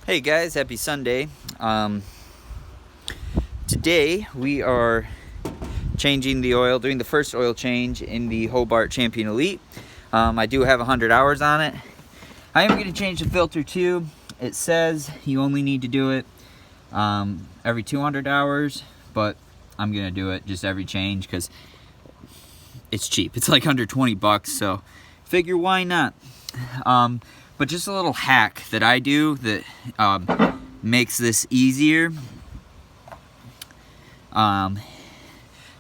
Hey guys, happy Sunday. Today we are changing the oil, doing the first oil change in the Hobart Champion Elite. I do have 100 hours on it. I am going to change the filter too. It says you only need to do it every 200 hours, but I'm going to do it just every change because it's cheap. It's like under 20 bucks, so figure why not. But just a little hack that I do that makes this easier. To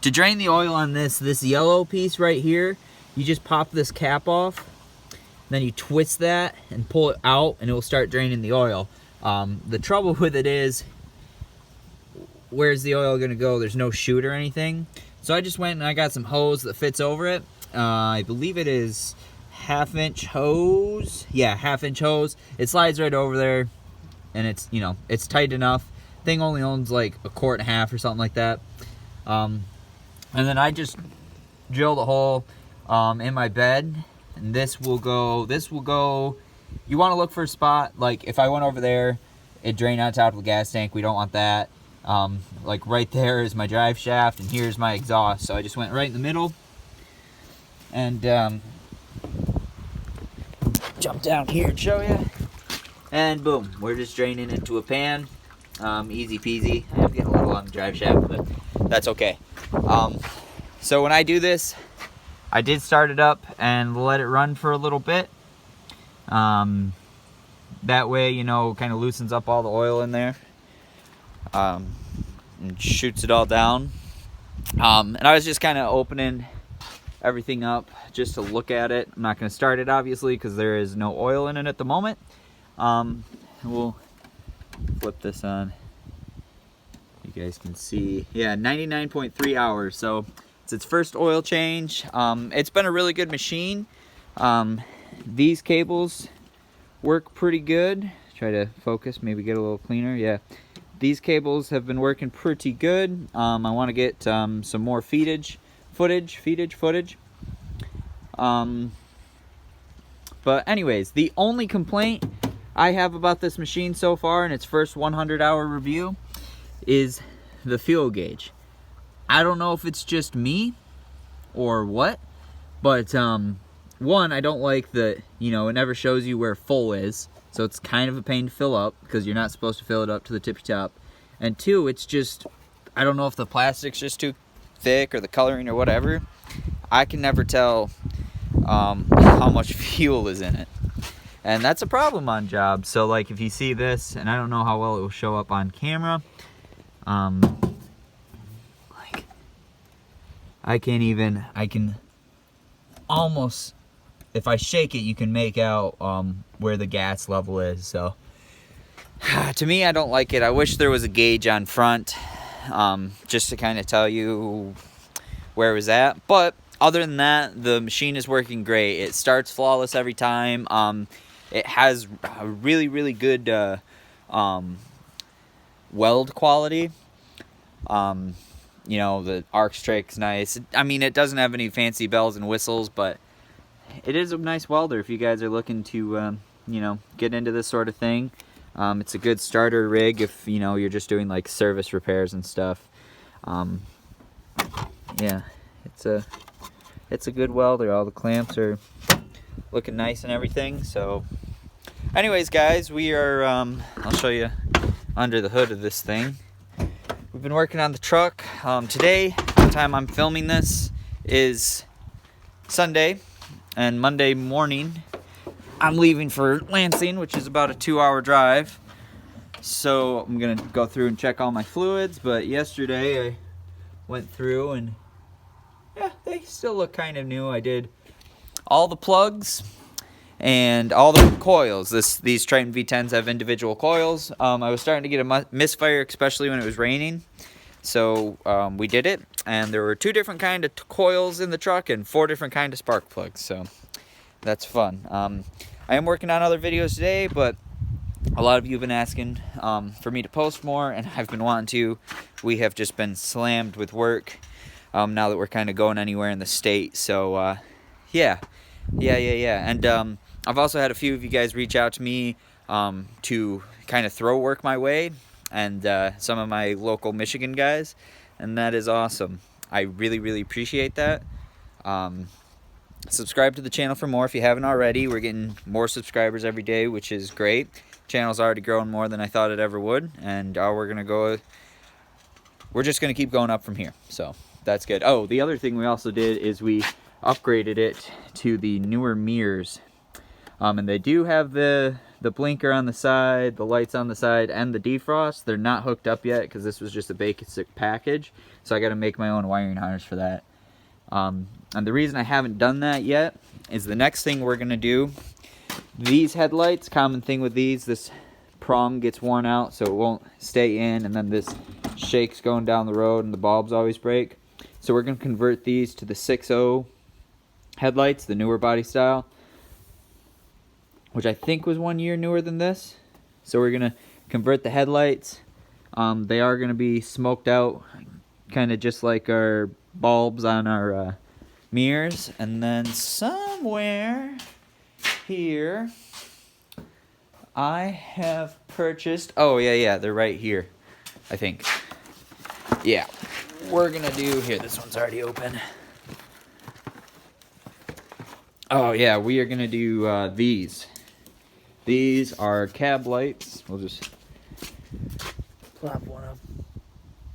drain the oil on this yellow piece right here, you just pop this cap off, then you twist that and pull it out and it will start draining the oil. The trouble with it is, where's the oil gonna go? There's no chute or anything. So I just went and I got some hose that fits over it. I believe it is half-inch hose. Yeah, half-inch hose. It slides right over there, and it's, you know, it's tight enough. Thing only owns like a quart and a half or something like that. And then I just drilled a hole in my bed, and this will go. You want to look for a spot, like if I went over there, it drained on top of the gas tank. We don't want that. Like right there is my drive shaft, and here's my exhaust. So I just went right in the middle, and jump down here and show you, and boom, we're just draining into a pan. Easy peasy. I'm getting a little on the drive shaft, but that's okay. So when I do this, I did start it up and let it run for a little bit. That way, you know, kind of loosens up all the oil in there, and shoots it all down. And I was just kind of opening everything up just to look at it. I'm not going to start it obviously because there is no oil in it at the moment. We'll flip this on. You guys can see, yeah, 99.3 hours. So it's its first oil change. It's been a really good machine. These cables work pretty good. Try to focus, maybe get a little cleaner. Yeah, these cables have been working pretty good. I want to get some more footage. But anyways, the only complaint I have about this machine so far in its first 100-hour review is the fuel gauge. I don't know if it's just me or what, but one, I don't like that, you know, it never shows you where full is, so it's kind of a pain to fill up because you're not supposed to fill it up to the tippy top. And two, it's just, I don't know if the plastic's just too thick or the coloring or whatever. I can never tell how much fuel is in it, and that's a problem on jobs. So like if you see this, and I don't know how well it will show up on camera, like I can almost, if I shake it, you can make out where the gas level is. So to me, I don't like it. I wish there was a gauge on front, just to kind of tell you where it was at. But other than that, the machine is working great. It starts flawless every time. It has a really, really good weld quality. You know, the arc strake's nice. I mean, it doesn't have any fancy bells and whistles, but it is a nice welder if you guys are looking to, you know, get into this sort of thing. It's a good starter rig if, you know, you're just doing like service repairs and stuff. Yeah, it's a good welder. All the clamps are looking nice and everything. So anyways, guys, we are I'll show you under the hood of this thing. We've been working on the truck. Today, the time I'm filming this, is Sunday, and Monday morning I'm leaving for Lansing, which is about a 2-hour drive. So I'm gonna go through and check all my fluids, but yesterday I went through and yeah, they still look kind of new. I did all the plugs and all the coils. These Triton V10s have individual coils. I was starting to get a misfire, especially when it was raining. So we did it, and there were 2 different kind of coils in the truck and 4 different kind of spark plugs. So that's fun. I am working on other videos today, but a lot of you have been asking for me to post more, and I've been wanting to. We have just been slammed with work now that we're kind of going anywhere in the state. So yeah. And I've also had a few of you guys reach out to me to kind of throw work my way, and some of my local Michigan guys, and that is awesome. I really, really appreciate that. Subscribe to the channel for more if you haven't already. We're getting more subscribers every day, which is great. Channel's already growing more than I thought it ever would, and we're just gonna keep going up from here, so that's good. Oh, the other thing we also did is we upgraded it to the newer mirrors, and they do have the blinker on the side, the lights on the side, and the defrost. They're not hooked up yet because this was just a basic package, so I got to make my own wiring harness for that. And the reason I haven't done that yet is the next thing we're gonna do. These headlights, common thing with these, this prong gets worn out so it won't stay in, and then this shakes going down the road and the bulbs always break. So we're going to convert these to the 6.0 headlights, the newer body style, which I think was 1 year newer than this. So we're going to convert the headlights. They are going to be smoked out, kind of just like our bulbs on our mirrors. And then somewhere here I have purchased, oh yeah, they're right here, I think. Yeah, we're gonna do, here, this one's already open. Oh yeah, we are gonna do these. These are cab lights. We'll just plop one up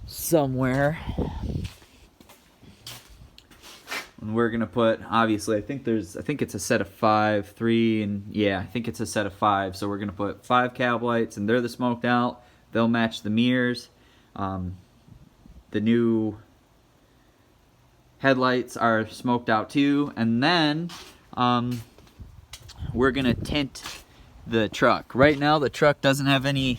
somewhere. And we're gonna put, obviously, I think it's a set of 5, 3, and yeah, I think it's a set of 5. So we're gonna put 5 cab lights, and they're the smoked out. They'll match the mirrors. The new headlights are smoked out too, and then we're gonna tint the truck. Right now the truck doesn't have any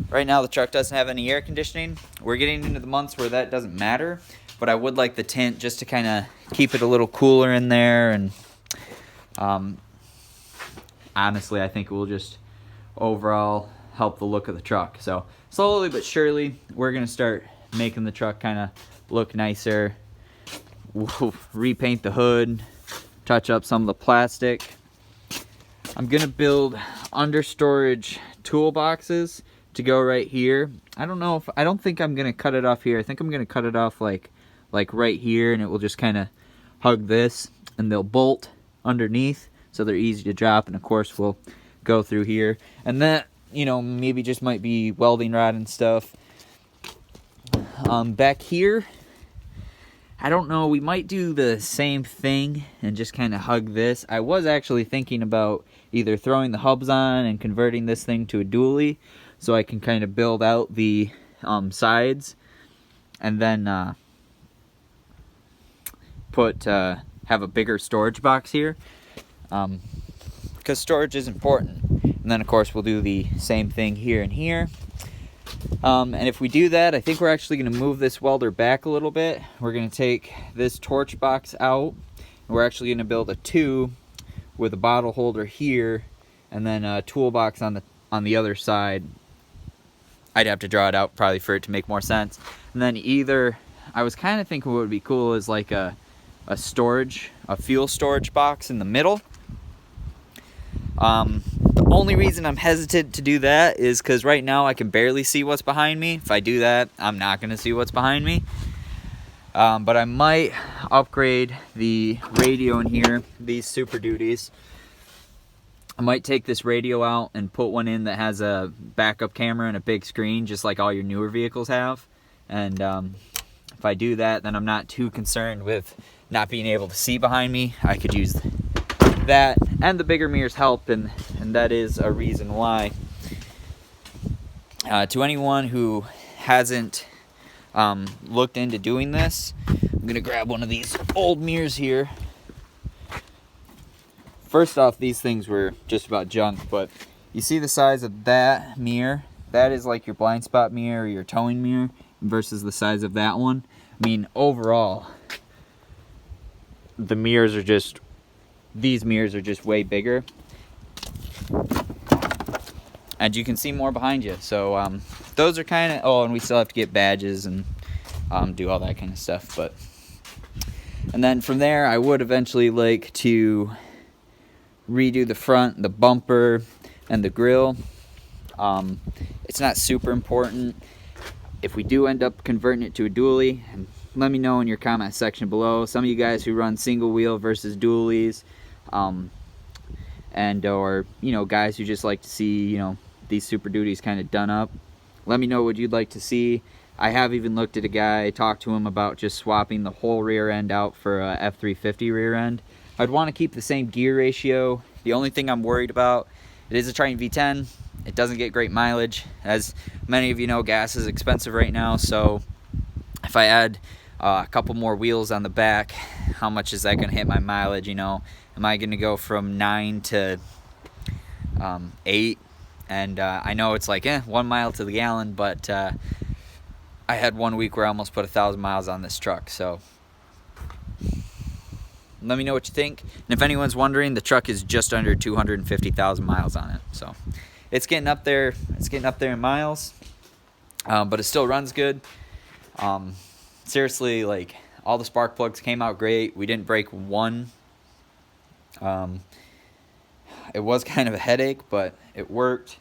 air conditioning. We're getting into the months where that doesn't matter, but I would like the tint just to kind of keep it a little cooler in there, and honestly I think it will just overall help the look of the truck. So slowly but surely we're gonna start making the truck kind of look nicer. We'll repaint the hood, touch up some of the plastic. I'm gonna build under storage toolboxes to go right here. I don't think I'm gonna cut it off here. I think I'm gonna cut it off like right here, and it will just kind of hug this, and they'll bolt underneath so they're easy to drop, and of course we'll go through here, and that, you know, maybe just might be welding rod and stuff. Back here, I don't know, we might do the same thing and just kind of hug this. I was actually thinking about either throwing the hubs on and converting this thing to a dually so I can kind of build out the sides, and then have a bigger storage box here, because storage is important. And then of course we'll do the same thing here and here. And if we do that, I think we're actually going to move this welder back a little bit. We're going to take this torch box out, and we're actually going to build a 2 with a bottle holder here, and then a toolbox on the other side. I'd have to draw it out probably for it to make more sense. And then either, I was kind of thinking what would be cool is like a fuel storage box in the middle. The only reason I'm hesitant to do that is because right now I can barely see what's behind me. If I do that, I'm not going to see what's behind me. But I might upgrade the radio in here, these Super Duties. I might take this radio out and put one in that has a backup camera and a big screen, just like all your newer vehicles have. And if I do that, then I'm not too concerned with not being able to see behind me. I could use that, and the bigger mirrors help, and that is a reason why. To anyone who hasn't looked into doing this, I'm gonna grab one of these old mirrors here. First off, these things were just about junk, but you see the size of that mirror? That is like your blind spot mirror or your towing mirror versus the size of that one. I mean, overall, these mirrors are just way bigger. And you can see more behind you. So those are kind of, oh, and we still have to get badges and do all that kind of stuff. And then from there, I would eventually like to redo the front, the bumper. and the grill. It's not super important. If we do end up converting it to a dually, and let me know in your comment section below, some of you guys who run single wheel versus dualies, and or guys who just like to see these Super Duties kind of done up, let me know what you'd like to see. I have even looked at a guy, talked to him about just swapping the whole rear end out for a F350 rear end. I'd want to keep the same gear ratio. The only thing I'm worried about, it is a Triton V10. It doesn't get great mileage. As many of you know, gas is expensive right now, so if I add a couple more wheels on the back, how much is that going to hit my mileage? Am I going to go from 9 to 8? And I know it's like 1 mile to the gallon, but I had 1 week where I almost put 1,000 miles on this truck. So let me know what you think. And if anyone's wondering, the truck is just under 250,000 miles on it. So it's getting up there. It's getting up there in miles, but it still runs good. Seriously, like, all the spark plugs came out great. We didn't break one. It was kind of a headache, but it worked.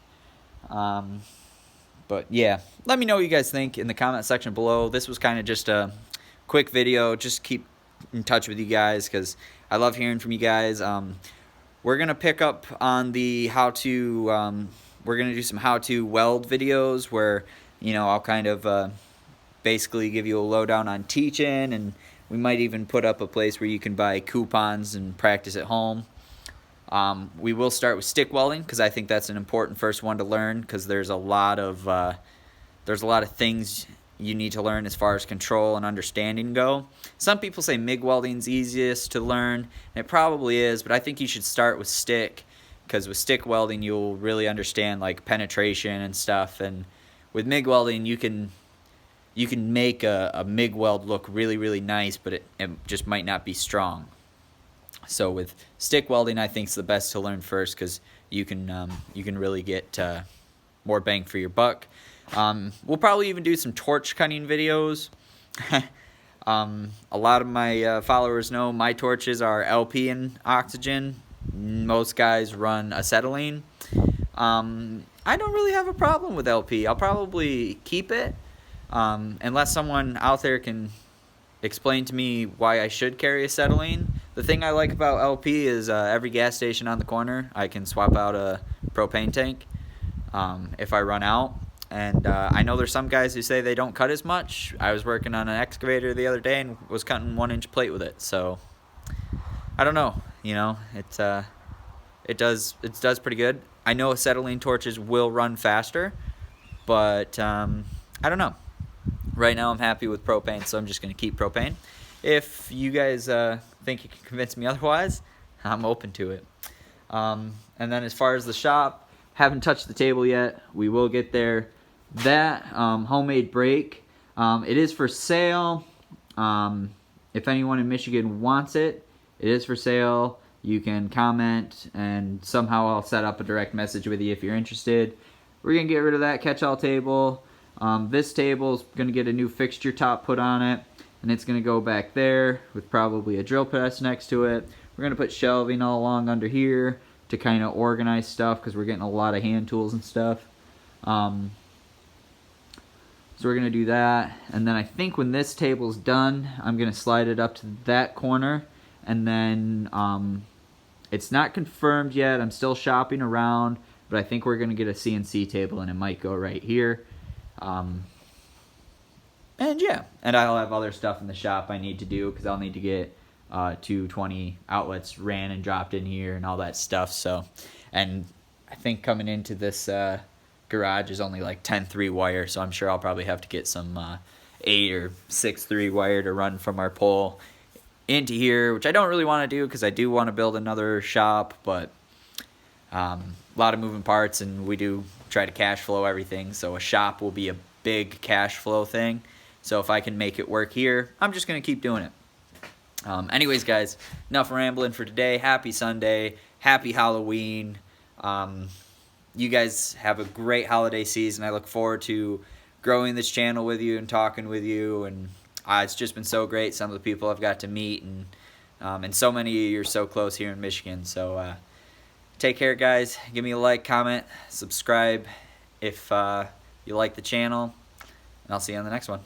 But yeah, let me know what you guys think in the comment section below. This was kind of just a quick video. Just keep in touch with you guys because I love hearing from you guys. We're gonna pick up on the how-to. We're gonna do some how-to weld videos where I'll kind of basically give you a lowdown on teaching, and we might even put up a place where you can buy coupons and practice at home. We will start with stick welding because I think that's an important first one to learn, because there's a lot of things you need to learn as far as control and understanding go. Some people say MIG welding's easiest to learn, and it probably is, but I think you should start with stick, because with stick welding you'll really understand like penetration and stuff, and with MIG welding you can make a MIG weld look really, really nice, but it just might not be strong. So with stick welding, I think it's the best to learn first, because you can really get more bang for your buck. We'll probably even do some torch cutting videos. A lot of my followers know my torches are LP and oxygen. Most guys run acetylene. I don't really have a problem with LP. I'll probably keep it, unless someone out there can explain to me why I should carry acetylene. The thing I like about LP is every gas station on the corner I can swap out a propane tank if I run out. And I know there's some guys who say they don't cut as much. I was working on an excavator the other day and was cutting 1-inch plate with it. So I don't know. It does pretty good. I know acetylene torches will run faster, but I don't know. Right now I'm happy with propane, so I'm just going to keep propane. If you guys think you can convince me otherwise, I'm open to it. And then as far as the shop, haven't touched the table yet. We will get there. That homemade brake, it is for sale. If anyone in Michigan wants it, it is for sale. You can comment, and somehow I'll set up a direct message with you if you're interested. We're going to get rid of that catch-all table. This table is going to get a new fixture top put on it, and it's going to go back there with probably a drill press next to it. We're going to put shelving all along under here to kind of organize stuff, because we're getting a lot of hand tools and stuff. So we're going to do that, and then I think when this table's done, I'm going to slide it up to that corner, and then it's not confirmed yet. I'm still shopping around, but I think we're going to get a CNC table, and it might go right here. And yeah, and I'll have other stuff in the shop I need to do, because I'll need to get 220 outlets ran and dropped in here and all that stuff. So, and I think coming into this garage is only like 10-3 wire, so I'm sure I'll probably have to get some 8 or 6-3 wire to run from our pole into here, which I don't really want to do, because I do want to build another shop, but a lot of moving parts, and we do try to cash flow everything, so a shop will be a big cash flow thing. So if I can make it work here, I'm just going to keep doing it. Anyways, guys, enough rambling for today. Happy Sunday. Happy Halloween. You guys have a great holiday season. I look forward to growing this channel with you and talking with you. And it's just been so great, some of the people I've got to meet. And so many of you are so close here in Michigan. So Take care, guys. Give me a like, comment, subscribe if you like the channel, and I'll see you on the next one.